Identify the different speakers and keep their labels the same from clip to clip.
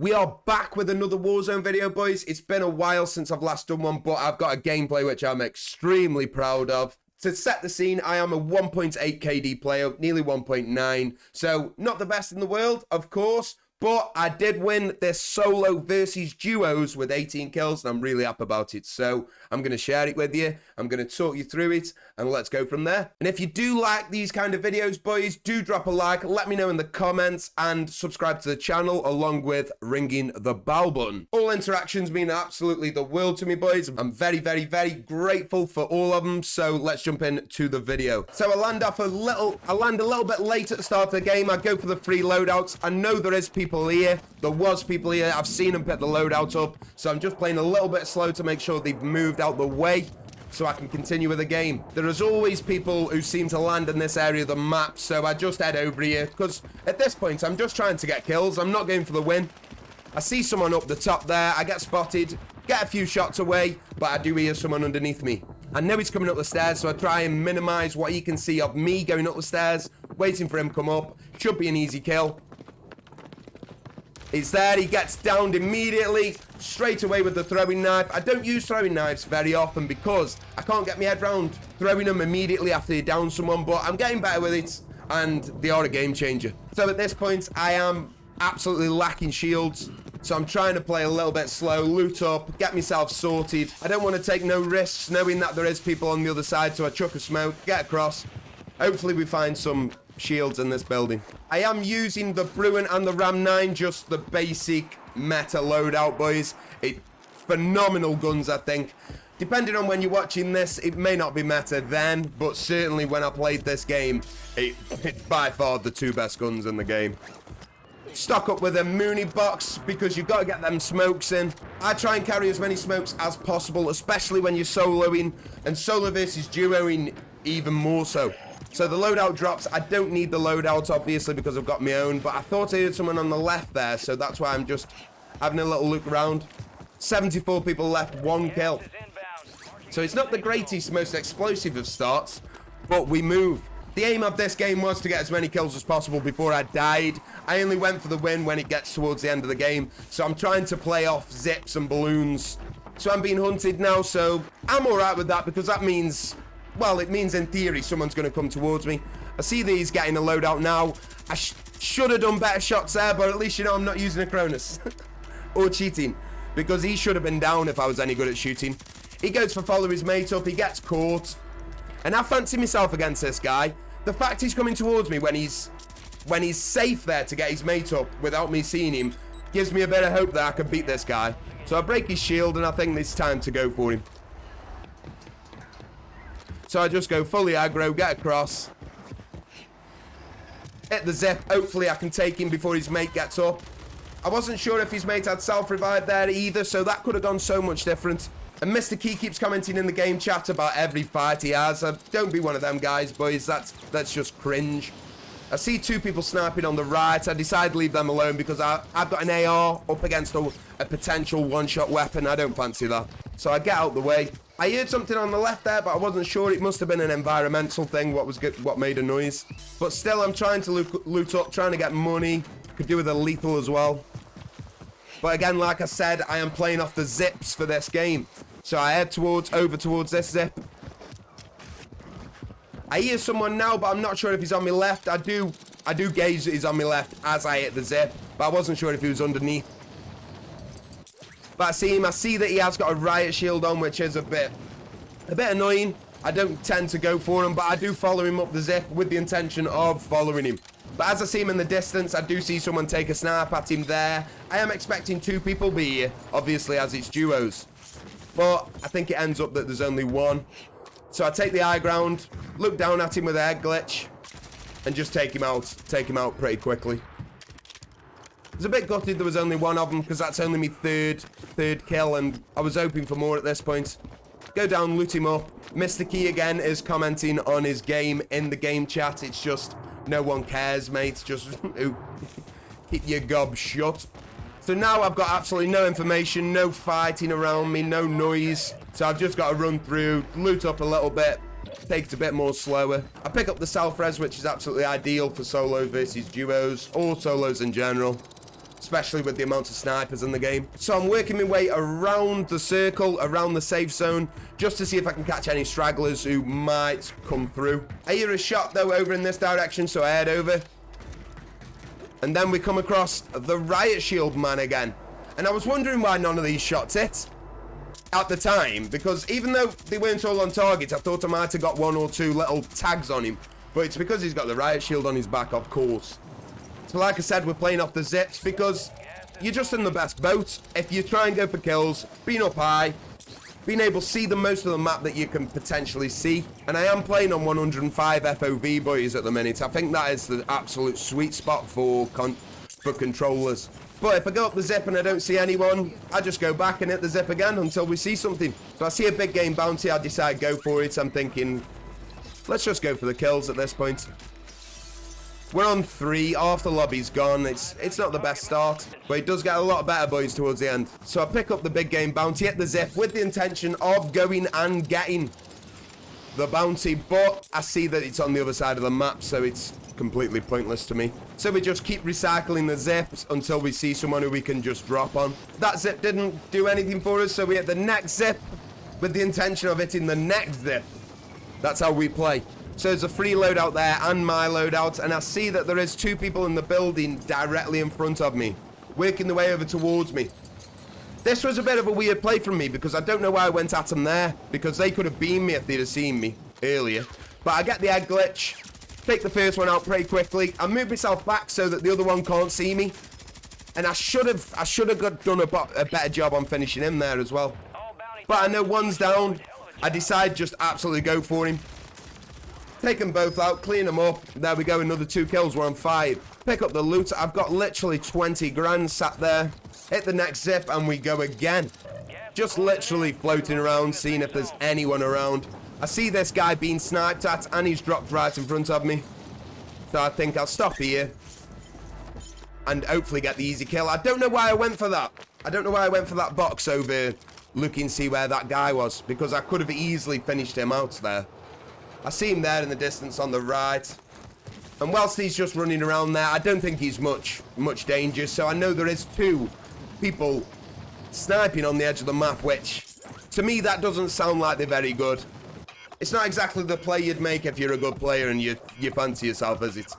Speaker 1: We are back with another Warzone video, boys. It's been a while since I've last done one, but I've got a gameplay which I'm extremely proud of. To set the scene, I am a 1.8 KD player, nearly 1.9. So, not the best in the world, of course, but I did win this solo versus duos with 18 kills, and I'm really happy about it. So, I'm going to share it with you. I'm going to talk you through it, and let's go from there. And if you do like these kind of videos, boys, do drop a like, let me know in the comments, and subscribe to the channel, along with ringing the bell button. All interactions mean absolutely the world to me, boys. I'm very, very, very grateful for all of them, so let's jump into the video. So I land a little bit late at the start of the game. I go for the free loadouts. I know there is people here. There was people here. I've seen them pick the loadout up, so I'm just playing a little bit slow to make sure they've moved out the way so I can continue with the game. There is always people who seem to land in this area of the map, so I just head over here because at this point I'm just trying to get kills. I'm not going for the win. I see someone up the top there. I get spotted, get a few shots away, but I do hear someone underneath me. I know he's coming up the stairs, so I try and minimize what he can see of me going up the stairs, waiting for him to come up. Should be an easy kill. He's there, he gets downed immediately, straight away with the throwing knife. I don't use throwing knives very often because I can't get my head round throwing them immediately after you down someone, but I'm getting better with it, and they are a game changer. So at this point, I am absolutely lacking shields, so I'm trying to play a little bit slow, loot up, get myself sorted. I don't want to take no risks knowing that there is people on the other side, so I chuck a smoke, get across. Hopefully we find some shields in this building. I am using the Bruin and the Ram 9, just the basic meta loadout, boys. Phenomenal guns, I think. Depending on when you're watching this, it may not be meta then, but certainly when I played this game, it's by far the two best guns in the game. Stock up with a Mooney box because you've got to get them smokes in. I try and carry as many smokes as possible, especially when you're soloing, and solo versus duoing even more so. So the loadout drops. I don't need the loadout, obviously, because I've got my own, but I thought I heard someone on the left there, so that's why I'm just having a little look around. 74 people left, 1 kill. So it's not the greatest, most explosive of starts, but we move. The aim of this game was to get as many kills as possible before I died. I only went for the win when it gets towards the end of the game, so I'm trying to play off zips and balloons. So I'm being hunted now, so I'm alright with that because that means, well, it means in theory someone's going to come towards me. I see these getting a loadout now. I should have done better shots there, but at least you know I'm not using a Cronus. Or cheating, because he should have been down if I was any good at shooting. He goes for follow his mate up, he gets caught. And I fancy myself against this guy. The fact he's coming towards me when he's safe there to get his mate up without me seeing him gives me a bit of hope that I can beat this guy. So I break his shield and I think it's time to go for him. So I just go fully aggro, get across, hit the zip. Hopefully I can take him before his mate gets up. I wasn't sure if his mate had self-revive there either, so that could have gone so much different. And Mr. Key keeps commenting in the game chat about every fight he has. Don't be one of them guys, boys. That's just cringe. I see 2 people sniping on the right. I decide to leave them alone because I've got an AR up against a potential one-shot weapon. I don't fancy that. So I get out the way. I heard something on the left there, but I wasn't sure. It must have been an environmental thing, what made a noise. But still, I'm trying to loot up, trying to get money. Could do with a lethal as well. But again, like I said, I am playing off the zips for this game. So I head over towards this zip. I hear someone now, but I'm not sure if he's on my left. I do gauge that he's on my left as I hit the zip, but I wasn't sure if he was underneath. But I see him. I see that he has got a riot shield on, which is a bit annoying. I don't tend to go for him, but I do follow him up the zip with the intention of following him. But as I see him in the distance, I do see someone take a snap at him there. I am expecting 2 people be here, obviously, as it's duos. But I think it ends up that there's only 1. So I take the high ground, look down at him with a head glitch, and just take him out pretty quickly. I was a bit gutted there was only 1 of them, because that's only my third kill, and I was hoping for more at this point. Go down, loot him up. Mr. Key again is commenting on his game in the game chat. It's just, no one cares, mate. Just keep your gob shut. So now I've got absolutely no information, no fighting around me, no noise. So I've just got to run through, loot up a little bit, take it a bit more slower. I pick up the self-res, which is absolutely ideal for solos versus duos, or solos in general. especially with the amount of snipers in the game. So I'm working my way around the circle, around the safe zone, just to see if I can catch any stragglers who might come through. I hear a shot, though, over in this direction, so I head over. And then we come across the riot shield man again. And I was wondering why none of these shots hit at the time, because even though they weren't all on target, I thought I might have got one or two little tags on him. But it's because he's got the riot shield on his back, of course. So like I said, we're playing off the zips because you're just in the best boat. If you try and go for kills, being up high, being able to see the most of the map that you can potentially see. And I am playing on 105 FOV boys at the minute. I think that is the absolute sweet spot for controllers. But if I go up the zip and I don't see anyone, I just go back and hit the zip again until we see something. So I see a big game bounty, I decide go for it. I'm thinking, let's just go for the kills at this point. We're on 3, half the lobby's gone. It's not the best start, but it does get a lot better, boys, towards the end. So I pick up the big game bounty, hit the zip with the intention of going and getting the bounty, but I see that it's on the other side of the map, so it's completely pointless to me. So we just keep recycling the zips until we see someone who we can just drop on. That zip didn't do anything for us, so we hit the next zip with the intention of hitting the next zip. That's how we play. So there's a free loadout there and my loadout, and I see that there is 2 people in the building directly in front of me, working their way over towards me. This was a bit of a weird play from me because I don't know why I went at them there, because they could have beamed me if they'd have seen me earlier. But I get the egg glitch, take the first one out pretty quickly, I move myself back so that the other one can't see me, and I should have done a better job on finishing him there as well. But I know one's down. I decide just absolutely go for him. Take them both out, clean them up. There we go, another 2 kills, we're on 5. Pick up the loot. I've got literally 20 grand sat there. Hit the next zip and we go again. Just literally floating around, seeing if there's anyone around. I see this guy being sniped at and he's dropped right in front of me. So I think I'll stop here and hopefully get the easy kill. I don't know why I went for that. I don't know why I went for that box over looking to see where that guy was, because I could have easily finished him out there. I see him there in the distance on the right. And whilst he's just running around there, I don't think he's much danger. So I know there is 2 people sniping on the edge of the map, which to me that doesn't sound like they're very good. It's not exactly the play you'd make if you're a good player and you fancy yourself, is it?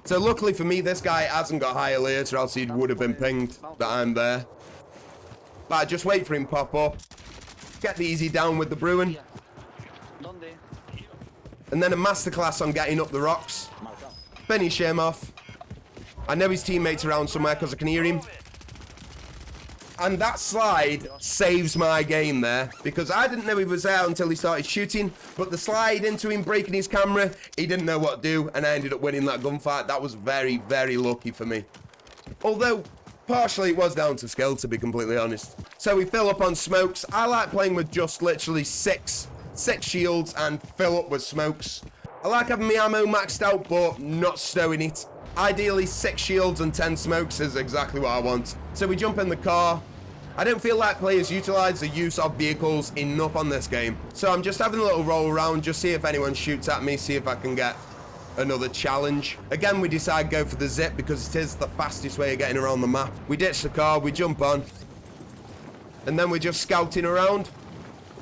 Speaker 1: So luckily for me, this guy hasn't got high alert, or else he would have been pinged that I'm there. But I just wait for him to pop up, get the easy down with the Bruin. And then a masterclass on getting up the rocks. Finish him off. I know his teammates around somewhere because I can hear him. And that slide saves my game there, because I didn't know he was there until he started shooting. But the slide into him breaking his camera, he didn't know what to do, and I ended up winning that gunfight. That was very, very lucky for me. Although, partially it was down to skill, to be completely honest. So we fill up on smokes. I like playing with just literally 6 shields and fill up with smokes. I like having my ammo maxed out, but not stowing it. Ideally 6 shields and 10 smokes is exactly what I want. So we jump in the car. I don't feel like players utilize the use of vehicles enough on this game. So I'm just having a little roll around, just see if anyone shoots at me, see if I can get another challenge. Again, we decide go for the zip because it is the fastest way of getting around the map. We ditch the car, we jump on, and then we're just scouting around.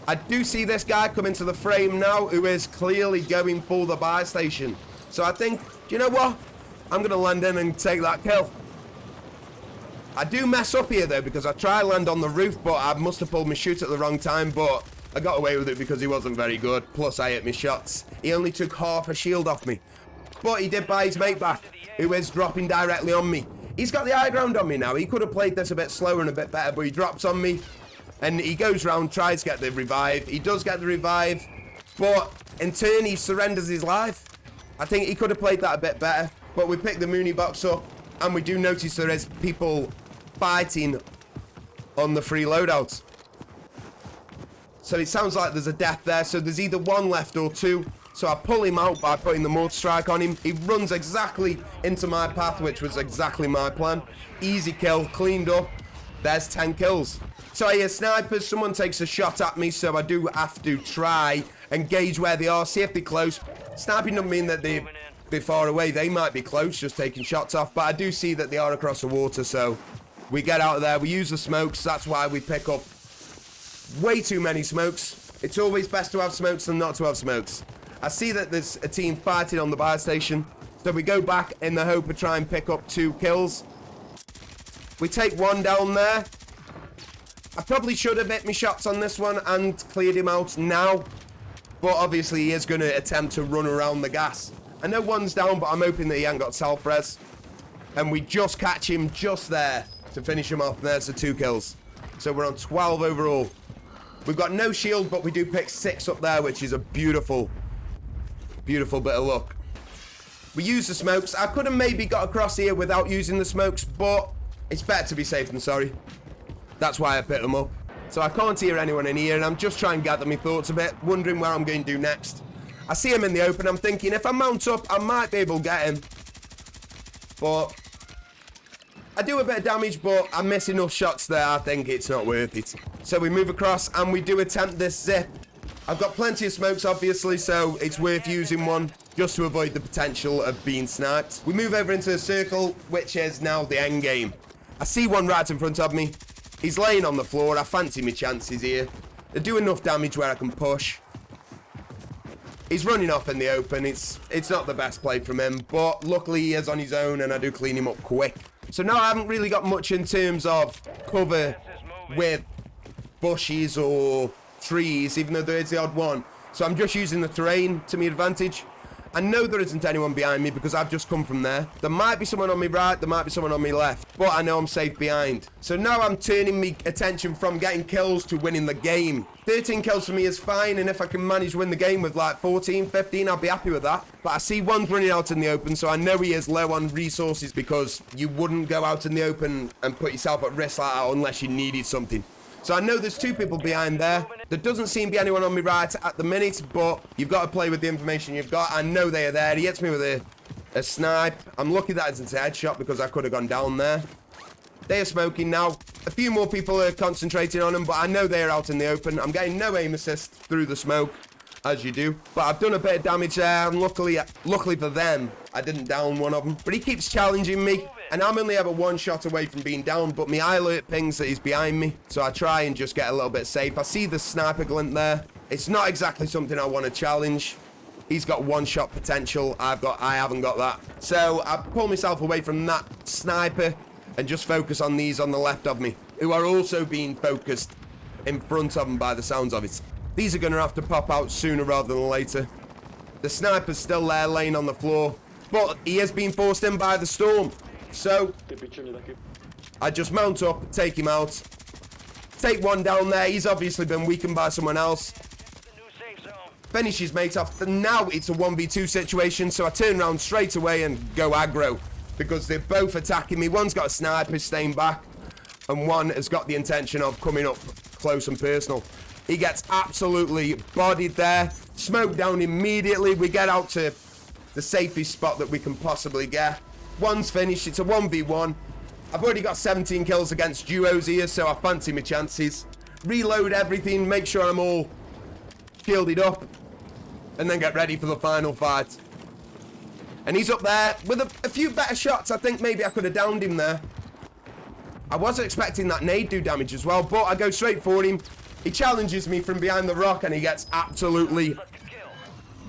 Speaker 1: I do see this guy come into the frame now who is clearly going for the buy station. So I think, do you know what? I'm going to land in and take that kill. I do mess up here though, because I try to land on the roof, but I must have pulled my shoot at the wrong time, but I got away with it because he wasn't very good. Plus I hit my shots. He only took half a shield off me. But he did buy his mate back, who is dropping directly on me. He's got the high ground on me now. He could have played this a bit slower and a bit better, but he drops on me. And he goes round, tries to get the revive. He does get the revive, but in turn he surrenders his life. I think he could have played that a bit better. But we pick the Mooney box up, and we do notice there is people fighting on the free loadout. So it sounds like there's a death there. So there's either 1 left or 2. So I pull him out by putting the mortar strike on him. He runs exactly into my path, which was exactly my plan. Easy kill, cleaned up. There's 10 kills. So I hear snipers, someone takes a shot at me, so I do have to try and gauge where they are, see if they're close. Sniping doesn't mean that they're bit far away. They might be close, just taking shots off. But I do see that they are across the water, so we get out of there. We use the smokes. That's why we pick up way too many smokes. It's always best to have smokes than not to have smokes. I see that there's a team fighting on the buy station, so we go back in the hope of trying to pick up 2 kills. We take one down there. I probably should have hit my shots on this one and cleared him out now, but obviously he is going to attempt to run around the gas. I know one's down, but I'm hoping that he ain't got self-res. And we just catch him just there to finish him off. There's the 2 kills. So we're on 12 overall. We've got no shield, but we do pick 6 up there, which is a beautiful, beautiful bit of luck. We use the smokes. I could have maybe got across here without using the smokes, but it's better to be safe than sorry. That's why I picked them up. So I can't hear anyone in here, and I'm just trying to gather my thoughts a bit, wondering where I'm going to do next. I see him in the open. I'm thinking if I mount up, I might be able to get him. But I do a bit of damage, but I miss enough shots there. I think it's not worth it. So we move across, and we do attempt this zip. I've got plenty of smokes, obviously, so it's worth using one just to avoid the potential of being sniped. We move over into the circle, which is now the end game. I see one right in front of me. He's laying on the floor. I fancy my chances here. They do enough damage where I can push. He's running off in the open. It's not the best play from him, but luckily he is on his own, and I do clean him up quick. So now I haven't really got much in terms of cover with bushes or trees, even though there is the odd one. So I'm just using the terrain to my advantage. I know there isn't anyone behind me because I've just come from there. There might be someone on my right, there might be someone on my left, but I know I'm safe behind. So now I'm turning my attention from getting kills to winning the game. 13 kills for me is fine, and if I can manage to win the game with like 14, 15, I'll be happy with that. But I see one's running out in the open, so I know he is low on resources, because you wouldn't go out in the open and put yourself at risk like that unless you needed something. So I know there's 2 people behind there. There doesn't seem to be anyone on my right at the minute, but you've got to play with the information you've got. I know they are there. He hits me with a snipe. I'm lucky that it's a headshot because I could have gone down there. They are smoking now. A few more people are concentrating on them, but I know they are out in the open. I'm getting no aim assist through the smoke, as you do. But I've done a bit of damage there, and luckily for them, I didn't down one of them. But he keeps challenging me, and I'm only ever 1 shot away from being down, but my eye alert pings that he's behind me, so I try and just get a little bit safe. I see the sniper glint there. It's not exactly something I want to challenge. He's got 1 shot potential. I haven't got that. So I pull myself away from that sniper and just focus on these on the left of me, who are also being focused in front of them by the sounds of it. These are going to have to pop out sooner rather than later. The sniper's still there laying on the floor, but he is being forced in by the storm. So I just mount up, take him out, take one down there. He's obviously been weakened by someone else. Finish his mate off. Now it's a 1v2 situation, so I turn around straight away and go aggro, because they're both attacking me. One's got a sniper staying back, and one has got the intention of coming up close and personal. He gets absolutely bodied there. Smoke down immediately. We get out to the safest spot that we can possibly get. One's finished. It's a 1v1. I've already got 17 kills against duos here, so I fancy my chances. Reload everything, make sure I'm all shielded up, and then get ready for the final fight. And he's up there with a few better shots. I think maybe I could have downed him there. I was expecting that nade do damage as well, but I go straight for him. He challenges me from behind the rock, and he gets absolutely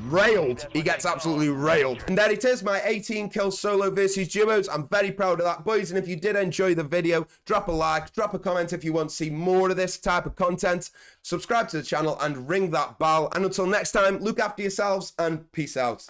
Speaker 1: railed. He gets absolutely railed. And there it is, my 18 kills solo versus duos. I'm very proud of that, boys. And if you did enjoy the video, drop a like, drop a comment if you want to see more of this type of content. Subscribe to the channel and ring that bell. And until next time, look after yourselves and peace out.